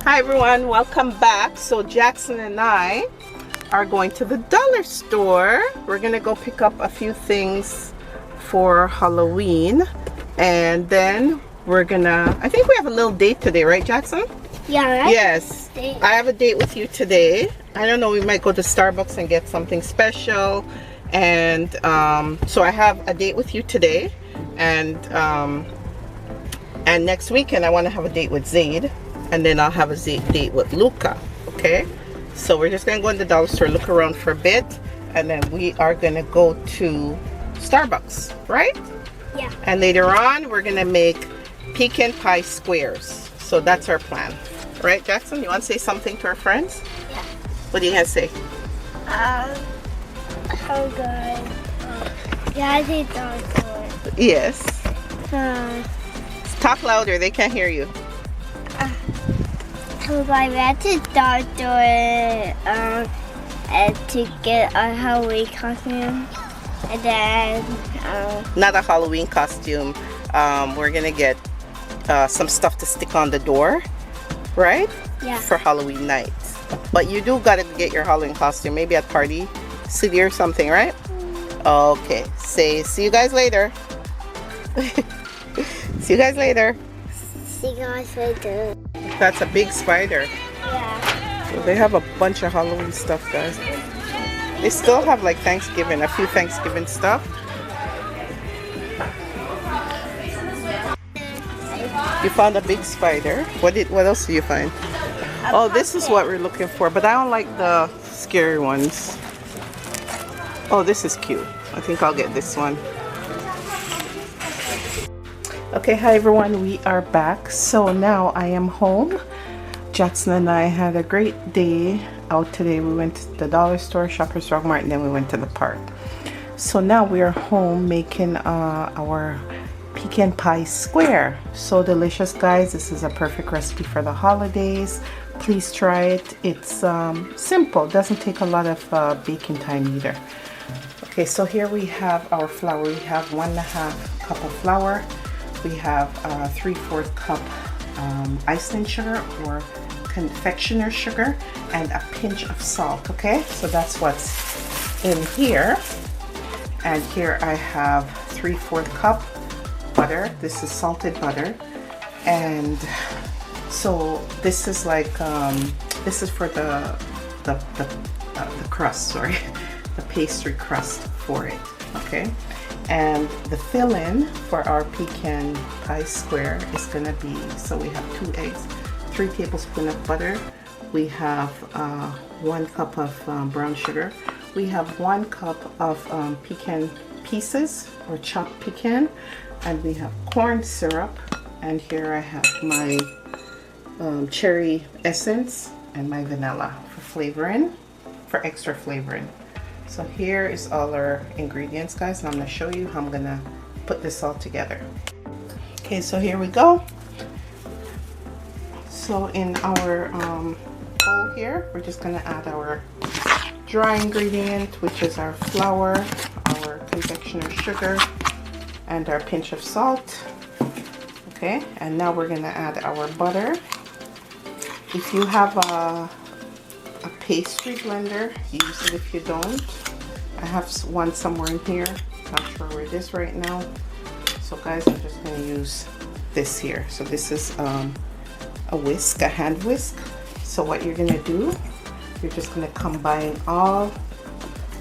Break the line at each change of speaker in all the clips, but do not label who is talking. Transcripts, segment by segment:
Hi everyone, welcome back. So Jackson and I are going to the dollar store. We're gonna go pick up a few things for Halloween, and then we're gonna, I think we have a little date today, right Jackson?
Yeah.
Yes, I have a date with you today. I don't know, we might go to Starbucks and get something special. And so I have a date with you today, and next weekend I want to have a date with Zaid, and then I'll have a date with Luca. Okay, so we're just gonna go in the dollar store, look around for a bit, and then we are gonna go to Starbucks, right?
Yeah.
And later on we're gonna make pecan pie squares. So that's our plan, right Jackson? You want to say something to our friends?
Yeah.
What do you guys say?
How good? Yeah, I think that's
Yes.
good.
Talk louder, they can't hear you.
So I went to the doctor and to get a Halloween costume, and then
Not a Halloween costume. We're gonna get some stuff to stick on the door, right?
yeah.
For Halloween night. But you do gotta get your Halloween costume, maybe at Party City or something, right? Okay. Say see you guys later. See you guys later.
See you guys later.
That's a big spider.
Yeah.
So they have a bunch of Halloween stuff, guys. They still have like Thanksgiving, a few Thanksgiving stuff. You found a big spider. What else did you find? Oh, this is what we're looking for, but I don't like the scary ones. Oh, this is cute. I think I'll get this one. Okay, hi everyone, we are back. So now I am home. Jackson and I had a great day out today. We went to the dollar store, Shoppers Drug Mart, and then we went to the park. So now we are home making our pecan pie square. So delicious, guys. This is a perfect recipe for the holidays. Please try it. It's simple, doesn't take a lot of baking time either. Okay, so here we have our flour. We have 1.5 cup of flour. We have 3/4 cup icing sugar or confectioner sugar, and a pinch of salt. Okay, so that's what's in here. And here I have 3/4 cup butter. This is salted butter, and so this is like this is for the crust. Sorry, the pastry crust for it. Okay. And the fill-in for our pecan pie square is gonna be, so we have 2 eggs, 3 tablespoons of butter, we have 1 cup of brown sugar, we have 1 cup of pecan pieces or chopped pecan, and we have corn syrup, and here I have my cherry essence and my vanilla for flavoring, for extra flavoring. So here is all our ingredients, guys, and I'm going to show you how I'm going to put this all together. Okay, so here we go. So in our bowl here, we're just going to add our dry ingredient, which is our flour, our confectioner sugar, and our pinch of salt. Okay, and now we're going to add our butter. If you have a pastry blender, use it. If you don't, I have one somewhere in here, not sure where it is right now. So guys, I'm just going to use this here. So this is a whisk, a hand whisk. So what you're going to do, you're just going to combine all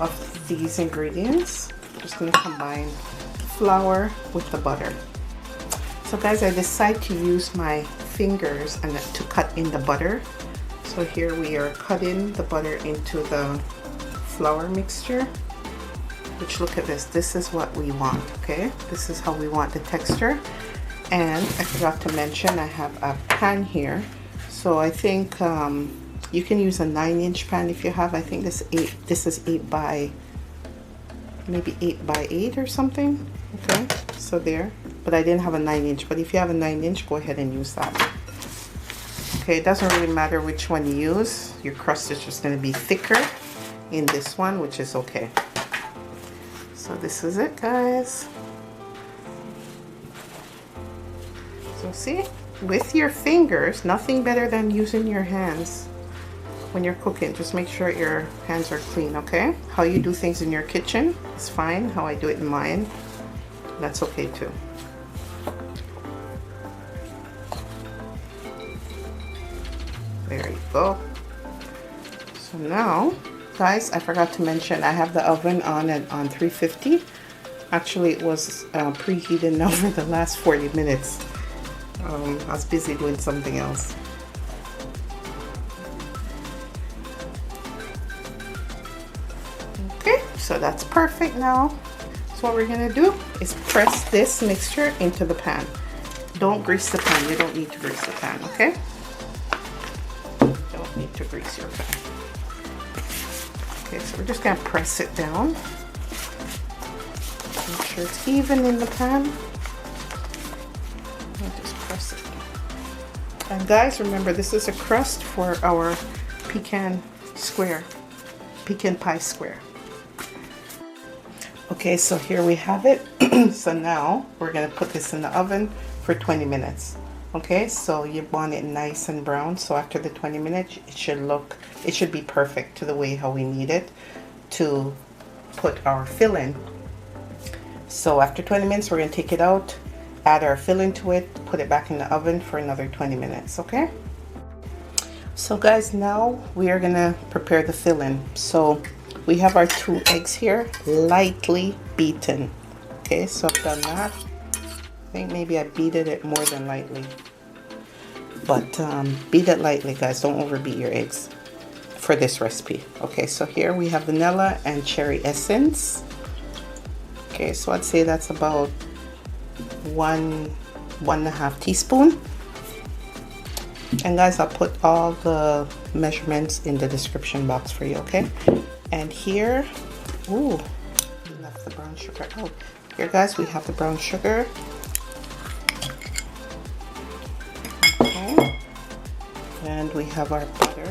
of these ingredients. Just going to combine flour with the butter. So guys, I decided to use my fingers and to cut in the butter. So here we are cutting the butter into the flour mixture, which, look at this, this is what we want. Okay, this is how we want the texture. And I forgot to mention, I have a pan here. So I think you can use a 9-inch pan if you have. I think this is 8 by maybe 8 by 8 or something. Okay, so there, but I didn't have a 9-inch, but if you have a 9-inch, go ahead and use that. Okay, it doesn't really matter which one you use. Your crust is just going to be thicker in this one, which is okay. So this is it, guys. So see, with your fingers. Nothing better than using your hands when you're cooking. Just make sure your hands are clean, okay? How you do things in your kitchen is fine. How I do it in mine, that's okay too. There you go. So now, guys, I forgot to mention I have the oven on 350. Actually, it was preheated now for the last 40 minutes. I was busy doing something else. Okay, so that's perfect now. So what we're gonna do is press this mixture into the pan. Don't grease the pan. You don't need to grease the pan, okay? Don't need to grease your pan. Okay, so we're just gonna press it down. Make sure it's even in the pan. And just press it. And guys, remember this is a crust for our pecan pie square. Okay, so here we have it. So now we're gonna put this in the oven for 20 minutes. Okay, so you want it nice and brown. So after the 20 minutes, it should be perfect to the way how we need it to put our filling. So after 20 minutes, we're gonna take it out, add our filling to it, put it back in the oven for another 20 minutes, okay? So guys, now we are gonna prepare the filling. So we have our 2 eggs here, lightly beaten. Okay, so I've done that. I think maybe I beated it more than lightly. But beat it lightly, guys. Don't overbeat your eggs for this recipe. Okay, so here we have vanilla and cherry essence. Okay, so I'd say that's about 1.5 teaspoon. And guys, I'll put all the measurements in the description box for you, okay? And here, ooh, we left the brown sugar out. Here, guys, we have the brown sugar. Okay. And we have our butter.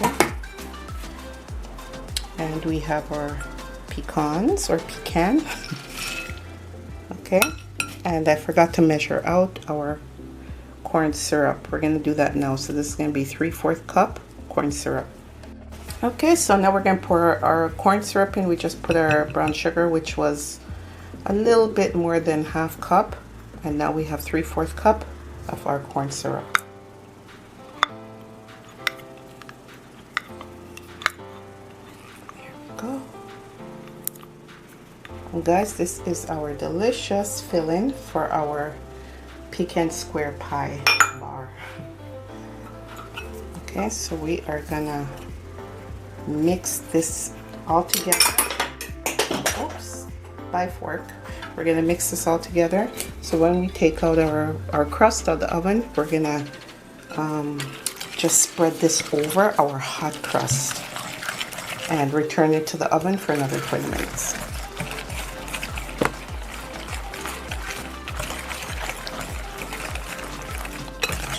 Okay. And we have our pecans or pecan. Okay. And I forgot to measure out our corn syrup. We're going to do that now. So this is going to be 3/4 cup corn syrup. Okay, so now we're going to pour our corn syrup in. We just put our brown sugar, which was a little bit more than 1/2 cup. And now we have 3/4 cup of our corn syrup. Here we go. And guys, this is our delicious filling for our pecan square pie bar. Okay, so we are gonna mix this all together. Oops, by fork. We're gonna mix this all together. So when we take out our crust out of the oven, we're gonna just spread this over our hot crust and return it to the oven for another 20 minutes.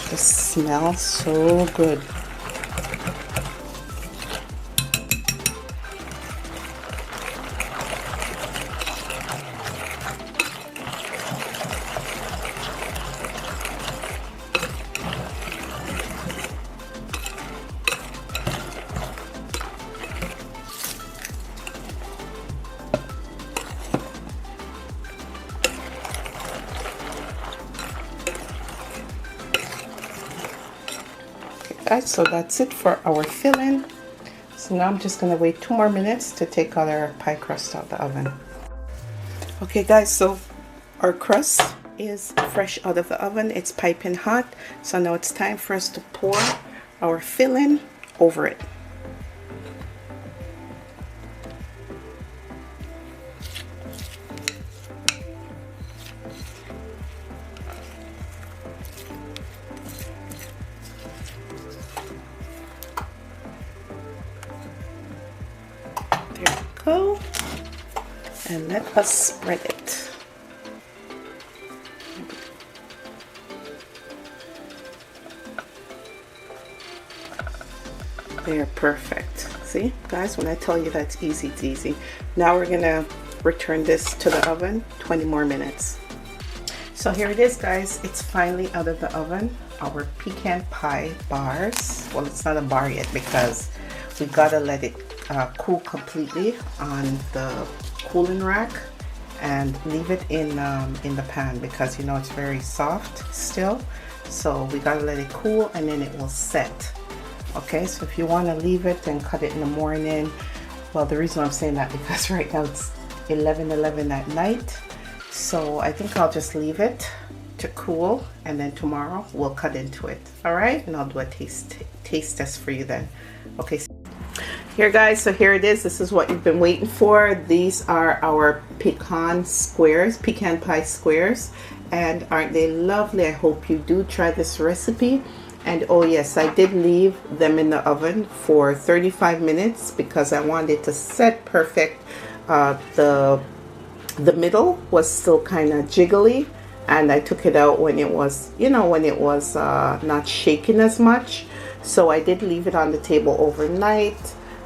This smells so good. Guys, so that's it for our filling. So now I'm just gonna wait 2 more minutes to take out our pie crust out of the oven. Okay guys, so our crust is fresh out of the oven. It's piping hot. So now it's time for us to pour our filling over it. There we go. And let us spread it. They're perfect. See, guys, when I tell you that's easy, it's easy. Now we're gonna return this to the oven 20 more minutes. So here it is, guys. It's finally out of the oven. Our pecan pie bars. Well, it's not a bar yet because we gotta let it cool completely on the cooling rack and leave it in the pan because you know it's very soft still. So we gotta let it cool and then it will set. Okay, so if you want to leave it and cut it in the morning, well, the reason I'm saying that because right now it's 11:11 at night, so I think I'll just leave it to cool and then tomorrow we'll cut into it. All right, and I'll do a taste test for you then. Okay, so here guys, so here it is. This is what you've been waiting for. These are our pecan squares, pecan pie squares, and aren't they lovely? I hope you do try this recipe. And oh yes, I did leave them in the oven for 35 minutes because I wanted to set perfect. The middle was still kind of jiggly, and I took it out when it was, you know, when it was not shaking as much. So I did leave it on the table overnight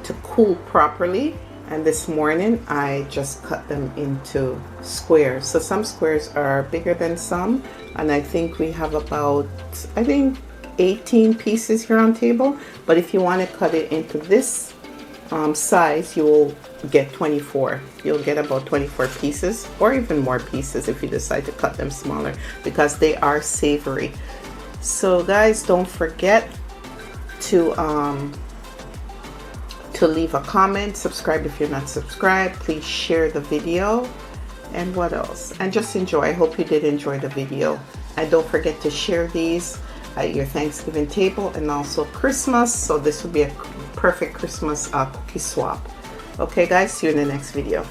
to cool properly. And this morning I just cut them into squares. So some squares are bigger than some, and I think we have about, 18 pieces here on table, but if you want to cut it into this size, you will get 24. You'll get about 24 pieces or even more pieces if you decide to cut them smaller because they are savory. So guys, don't forget to leave a comment, subscribe if you're not subscribed, please share the video, and what else, and just enjoy. I hope you did enjoy the video, and don't forget to share these at your Thanksgiving table and also Christmas. So this would be a perfect Christmas cookie swap. Okay guys, see you in the next video.